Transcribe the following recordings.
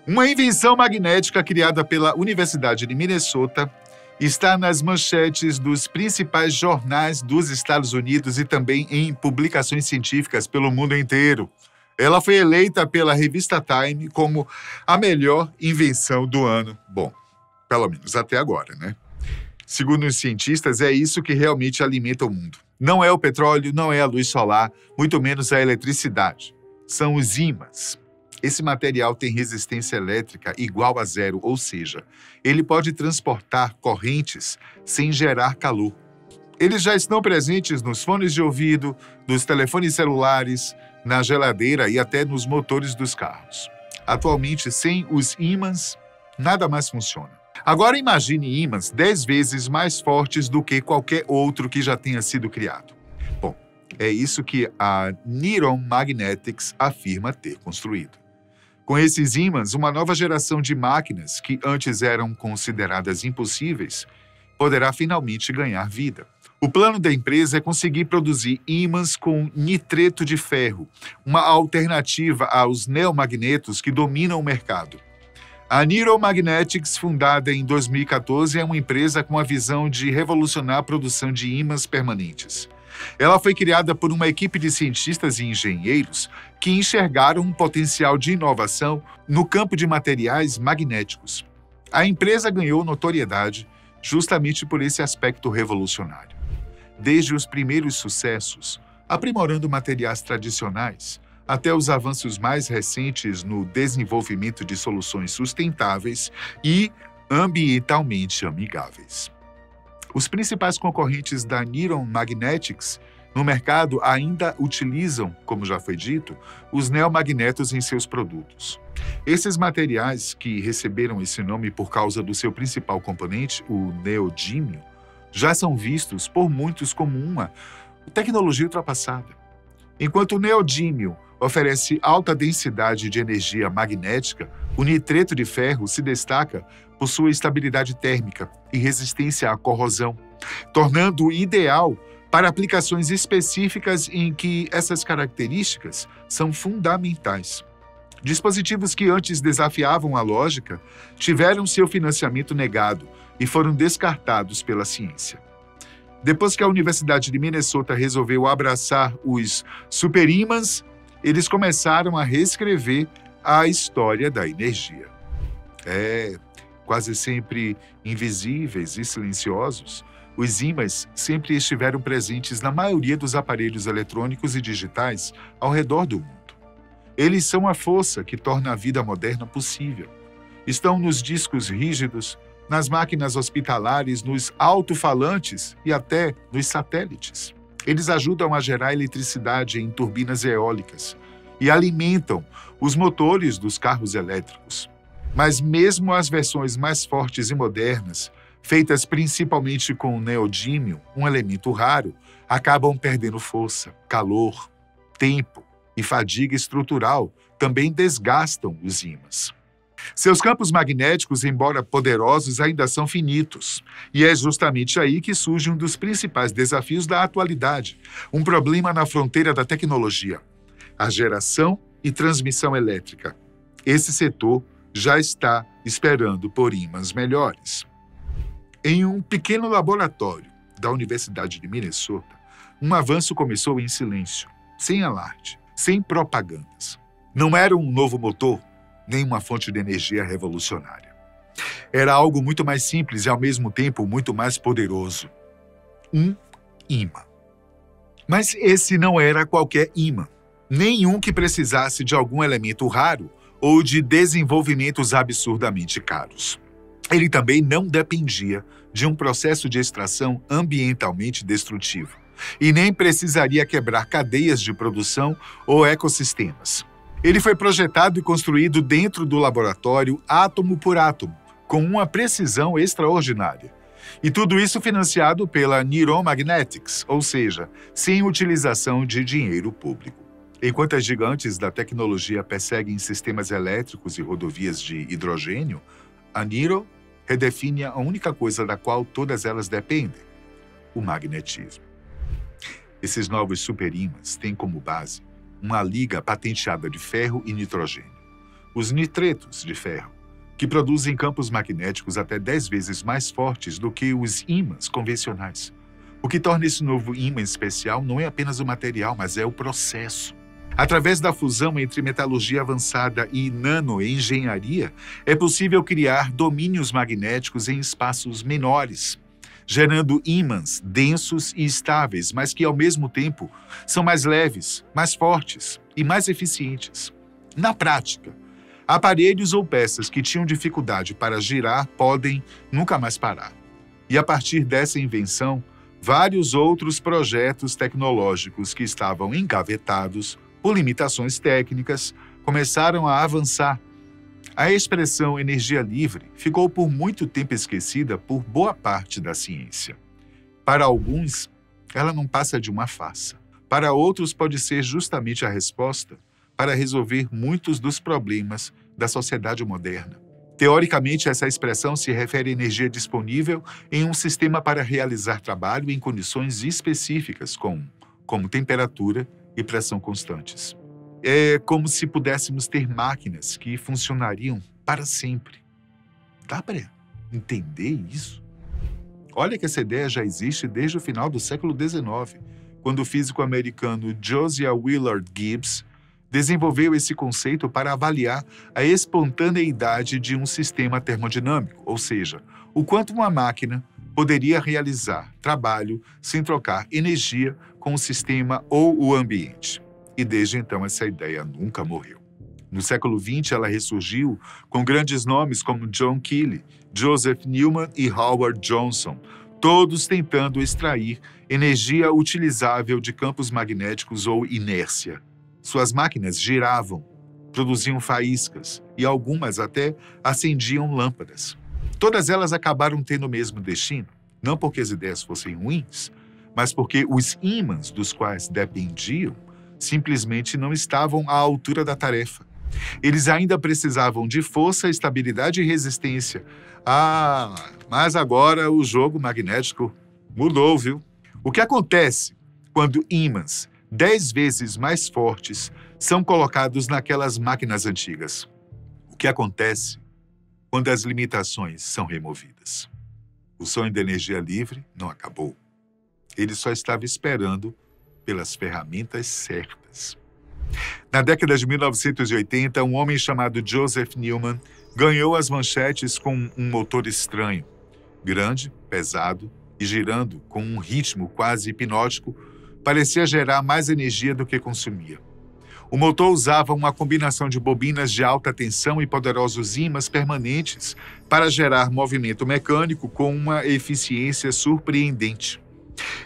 Uma invenção magnética criada pela Universidade de Minnesota está nas manchetes dos principais jornais dos Estados Unidos e também em publicações científicas pelo mundo inteiro. Ela foi eleita pela revista Time como a melhor invenção do ano. Bom, pelo menos até agora, né? Segundo os cientistas, é isso que realmente alimenta o mundo. Não é o petróleo, não é a luz solar, muito menos a eletricidade. São os ímãs. Esse material tem resistência elétrica igual a zero, ou seja, ele pode transportar correntes sem gerar calor. Eles já estão presentes nos fones de ouvido, nos telefones celulares, na geladeira e até nos motores dos carros. Atualmente, sem os ímãs, nada mais funciona. Agora imagine ímãs 10 vezes mais fortes do que qualquer outro que já tenha sido criado. Bom, é isso que a Niron Magnetics afirma ter construído. Com esses ímãs, uma nova geração de máquinas, que antes eram consideradas impossíveis, poderá finalmente ganhar vida. O plano da empresa é conseguir produzir ímãs com nitreto de ferro, uma alternativa aos neomagnetos que dominam o mercado. A Niron Magnetics, fundada em 2014, é uma empresa com a visão de revolucionar a produção de ímãs permanentes. Ela foi criada por uma equipe de cientistas e engenheiros que enxergaram um potencial de inovação no campo de materiais magnéticos. A empresa ganhou notoriedade justamente por esse aspecto revolucionário. Desde os primeiros sucessos, aprimorando materiais tradicionais, até os avanços mais recentes no desenvolvimento de soluções sustentáveis e ambientalmente amigáveis. Os principais concorrentes da Niron Magnetics no mercado ainda utilizam, como já foi dito, os neomagnetos em seus produtos. Esses materiais, que receberam esse nome por causa do seu principal componente, o neodímio, já são vistos por muitos como uma tecnologia ultrapassada. Enquanto o neodímio oferece alta densidade de energia magnética, o nitreto de ferro se destaca por sua estabilidade térmica e resistência à corrosão, tornando-o ideal para aplicações específicas em que essas características são fundamentais. Dispositivos que antes desafiavam a lógica tiveram seu financiamento negado e foram descartados pela ciência. Depois que a Universidade de Minnesota resolveu abraçar os superímãs, eles começaram a reescrever a história da energia. Quase sempre invisíveis e silenciosos, os ímãs sempre estiveram presentes na maioria dos aparelhos eletrônicos e digitais ao redor do mundo. Eles são a força que torna a vida moderna possível. Estão nos discos rígidos, nas máquinas hospitalares, nos alto-falantes e até nos satélites. Eles ajudam a gerar eletricidade em turbinas eólicas e alimentam os motores dos carros elétricos. Mas mesmo as versões mais fortes e modernas, feitas principalmente com neodímio, um elemento raro, acabam perdendo força, calor, tempo e fadiga estrutural também desgastam os ímãs. Seus campos magnéticos, embora poderosos, ainda são finitos. E é justamente aí que surge um dos principais desafios da atualidade, um problema na fronteira da tecnologia: a geração e transmissão elétrica. Esse setor já está esperando por ímãs melhores. Em um pequeno laboratório da Universidade de Minnesota, um avanço começou em silêncio, sem alarde, sem propagandas. Não era um novo motor, nem uma fonte de energia revolucionária. Era algo muito mais simples e, ao mesmo tempo, muito mais poderoso. Um ímã. Mas esse não era qualquer ímã. Nenhum que precisasse de algum elemento raro ou de desenvolvimentos absurdamente caros. Ele também não dependia de um processo de extração ambientalmente destrutivo e nem precisaria quebrar cadeias de produção ou ecossistemas. Ele foi projetado e construído dentro do laboratório átomo por átomo, com uma precisão extraordinária. E tudo isso financiado pela Niron Magnetics, ou seja, sem utilização de dinheiro público. Enquanto as gigantes da tecnologia perseguem sistemas elétricos e rodovias de hidrogênio, a Niron redefine a única coisa da qual todas elas dependem: o magnetismo. Esses novos superímãs têm como base uma liga patenteada de ferro e nitrogênio. os nitretos de ferro, que produzem campos magnéticos até 10 vezes mais fortes do que os ímãs convencionais. O que torna esse novo ímã especial não é apenas o material, mas é o processo. Através da fusão entre metalurgia avançada e nanoengenharia, é possível criar domínios magnéticos em espaços menores, gerando ímãs densos e estáveis, mas que, ao mesmo tempo, são mais leves, mais fortes e mais eficientes. Na prática, aparelhos ou peças que tinham dificuldade para girar podem nunca mais parar. E a partir dessa invenção, vários outros projetos tecnológicos que estavam engavetados por limitações técnicas começaram a avançar. A expressão energia livre ficou por muito tempo esquecida por boa parte da ciência. Para alguns, ela não passa de uma farsa. Para outros, pode ser justamente a resposta para resolver muitos dos problemas da sociedade moderna. Teoricamente, essa expressão se refere à energia disponível em um sistema para realizar trabalho em condições específicas, como temperatura e pressão constantes. É como se pudéssemos ter máquinas que funcionariam para sempre. Dá para entender isso? Olha que essa ideia já existe desde o final do século XIX, quando o físico americano Josiah Willard Gibbs desenvolveu esse conceito para avaliar a espontaneidade de um sistema termodinâmico, ou seja, o quanto uma máquina poderia realizar trabalho sem trocar energia com o sistema ou o ambiente. E desde então essa ideia nunca morreu. No século XX ela ressurgiu com grandes nomes como John Keely, Joseph Newman e Howard Johnson, todos tentando extrair energia utilizável de campos magnéticos ou inércia. Suas máquinas giravam, produziam faíscas e algumas até acendiam lâmpadas. Todas elas acabaram tendo o mesmo destino, não porque as ideias fossem ruins, mas porque os ímãs dos quais dependiam simplesmente não estavam à altura da tarefa. Eles ainda precisavam de força, estabilidade e resistência. Mas agora o jogo magnético mudou, viu? O que acontece quando ímãs 10 vezes mais fortes são colocados naquelas máquinas antigas? O que acontece quando as limitações são removidas? O sonho da energia livre não acabou. Ele só estava esperando pelas ferramentas certas. Na década de 1980, um homem chamado Joseph Newman ganhou as manchetes com um motor estranho, grande, pesado e girando com um ritmo quase hipnótico. Parecia gerar mais energia do que consumia. O motor usava uma combinação de bobinas de alta tensão e poderosos ímãs permanentes para gerar movimento mecânico com uma eficiência surpreendente.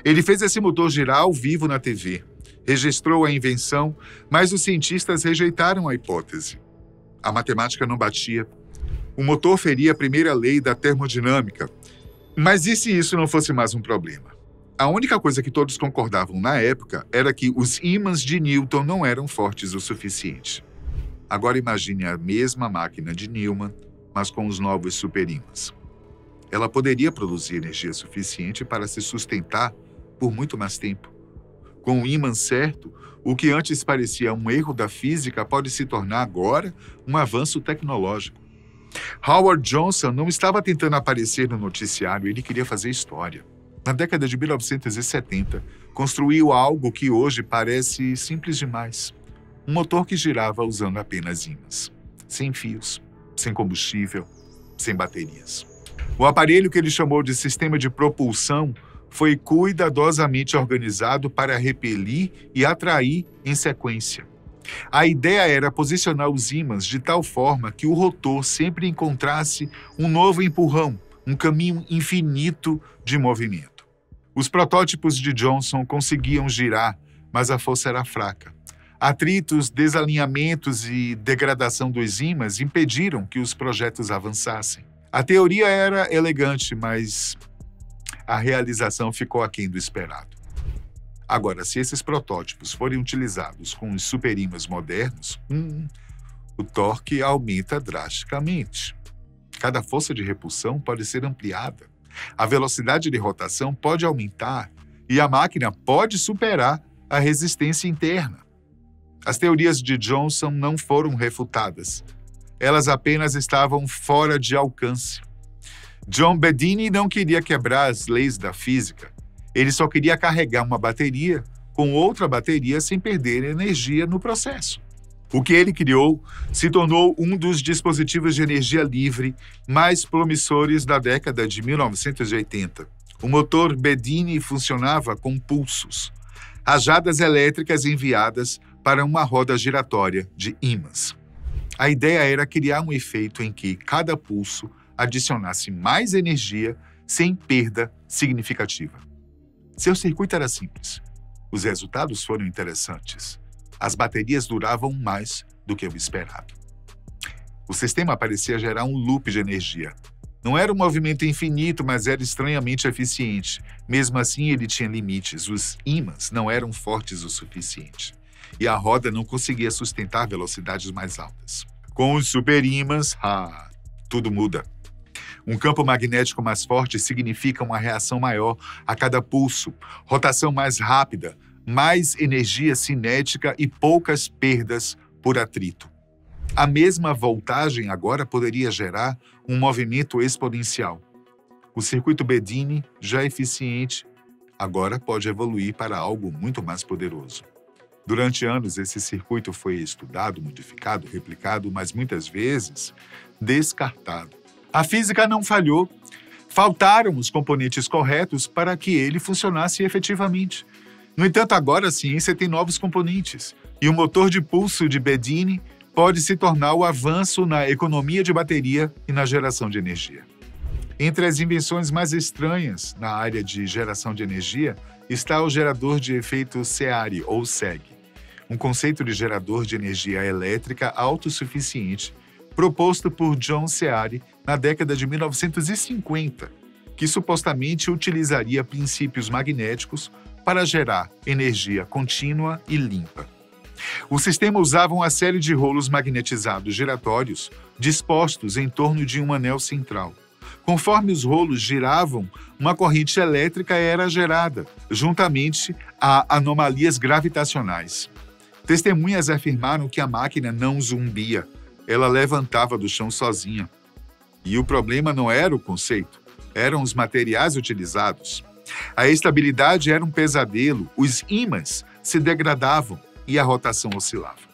Ele fez esse motor girar ao vivo na TV, registrou a invenção, mas os cientistas rejeitaram a hipótese. A matemática não batia. O motor feria a primeira lei da termodinâmica. Mas e se isso não fosse mais um problema? A única coisa que todos concordavam na época era que os ímãs de Newton não eram fortes o suficiente. Agora imagine a mesma máquina de Newman, mas com os novos superímãs. Ela poderia produzir energia suficiente para se sustentar por muito mais tempo. Com o ímã certo, o que antes parecia um erro da física pode se tornar agora um avanço tecnológico. Howard Johnson não estava tentando aparecer no noticiário, ele queria fazer história. Na década de 1970, construiu algo que hoje parece simples demais. Um motor que girava usando apenas ímãs. Sem fios, sem combustível, sem baterias. O aparelho que ele chamou de sistema de propulsão foi cuidadosamente organizado para repelir e atrair em sequência. A ideia era posicionar os ímãs de tal forma que o rotor sempre encontrasse um novo empurrão, um caminho infinito de movimento. Os protótipos de Johnson conseguiam girar, mas a força era fraca. Atritos, desalinhamentos e degradação dos ímãs impediram que os projetos avançassem. A teoria era elegante, mas a realização ficou aquém do esperado. Agora, se esses protótipos forem utilizados com os superímãs modernos, o torque aumenta drasticamente. Cada força de repulsão pode ser ampliada. A velocidade de rotação pode aumentar e a máquina pode superar a resistência interna. As teorias de Johnson não foram refutadas, elas apenas estavam fora de alcance. John Bedini não queria quebrar as leis da física. Ele só queria carregar uma bateria com outra bateria sem perder energia no processo. O que ele criou se tornou um dos dispositivos de energia livre mais promissores da década de 1980. O motor Bedini funcionava com pulsos, rajadas elétricas enviadas para uma roda giratória de ímãs. A ideia era criar um efeito em que cada pulso adicionasse mais energia sem perda significativa. Seu circuito era simples. Os resultados foram interessantes. As baterias duravam mais do que o esperado. O sistema parecia gerar um loop de energia. Não era um movimento infinito, mas era estranhamente eficiente. Mesmo assim, ele tinha limites. Os ímãs não eram fortes o suficiente. E a roda não conseguia sustentar velocidades mais altas. Com os superímãs, tudo muda. Um campo magnético mais forte significa uma reação maior a cada pulso, rotação mais rápida, mais energia cinética e poucas perdas por atrito. A mesma voltagem agora poderia gerar um movimento exponencial. O circuito Bedini, já eficiente, agora pode evoluir para algo muito mais poderoso. Durante anos, esse circuito foi estudado, modificado, replicado, mas muitas vezes descartado. A física não falhou. Faltaram os componentes corretos para que ele funcionasse efetivamente. No entanto, agora a ciência tem novos componentes, e o motor de pulso de Bedini pode se tornar o avanço na economia de bateria e na geração de energia. Entre as invenções mais estranhas na área de geração de energia está o gerador de efeito Searry, ou SEG, um conceito de gerador de energia elétrica autossuficiente proposto por John Searry na década de 1950, que supostamente utilizaria princípios magnéticos para gerar energia contínua e limpa. O sistema usava uma série de rolos magnetizados giratórios dispostos em torno de um anel central. Conforme os rolos giravam, uma corrente elétrica era gerada, juntamente a anomalias gravitacionais. Testemunhas afirmaram que a máquina não zumbia, ela levantava do chão sozinha. E o problema não era o conceito, eram os materiais utilizados. A estabilidade era um pesadelo, os ímãs se degradavam e a rotação oscilava.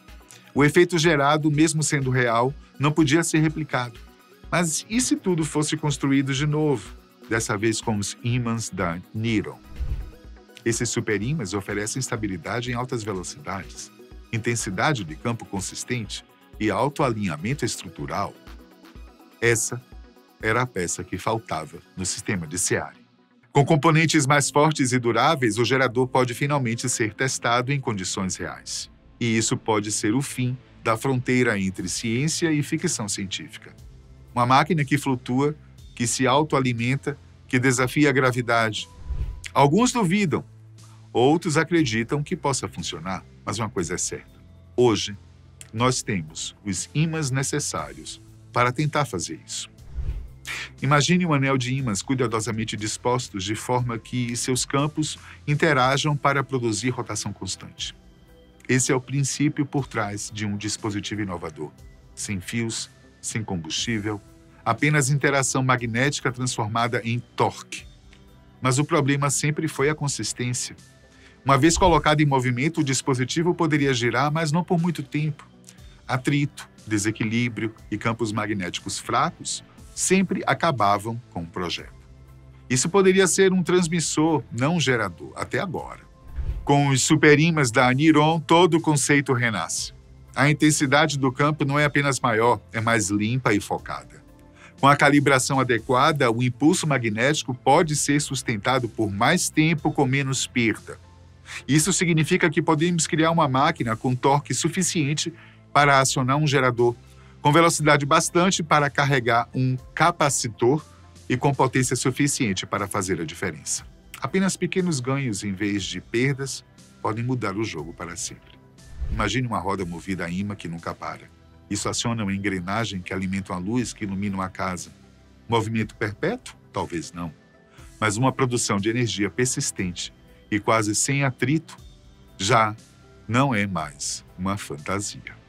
O efeito gerado, mesmo sendo real, não podia ser replicado. Mas e se tudo fosse construído de novo, dessa vez com os ímãs da Niron? Esses superímãs oferecem estabilidade em altas velocidades, intensidade de campo consistente e alto alinhamento estrutural. Essa era a peça que faltava no sistema de Searry. Com componentes mais fortes e duráveis, o gerador pode finalmente ser testado em condições reais. E isso pode ser o fim da fronteira entre ciência e ficção científica. Uma máquina que flutua, que se autoalimenta, que desafia a gravidade. Alguns duvidam, outros acreditam que possa funcionar, mas uma coisa é certa. Hoje, nós temos os ímãs necessários para tentar fazer isso. Imagine um anel de ímãs cuidadosamente dispostos de forma que seus campos interajam para produzir rotação constante. Esse é o princípio por trás de um dispositivo inovador. Sem fios, sem combustível, apenas interação magnética transformada em torque. Mas o problema sempre foi a consistência. Uma vez colocado em movimento, o dispositivo poderia girar, mas não por muito tempo. Atrito, desequilíbrio e campos magnéticos fracos sempre acabavam com o projeto. Isso poderia ser um transmissor, não um gerador, até agora. Com os superímãs da Niron, todo o conceito renasce. A intensidade do campo não é apenas maior, é mais limpa e focada. Com a calibração adequada, o impulso magnético pode ser sustentado por mais tempo com menos perda. Isso significa que podemos criar uma máquina com torque suficiente para acionar um gerador, com velocidade bastante para carregar um capacitor e com potência suficiente para fazer a diferença. Apenas pequenos ganhos em vez de perdas podem mudar o jogo para sempre. Imagine uma roda movida a ímã que nunca para. Isso aciona uma engrenagem que alimenta a luz que ilumina uma casa. Movimento perpétuo? Talvez não. Mas uma produção de energia persistente e quase sem atrito já não é mais uma fantasia.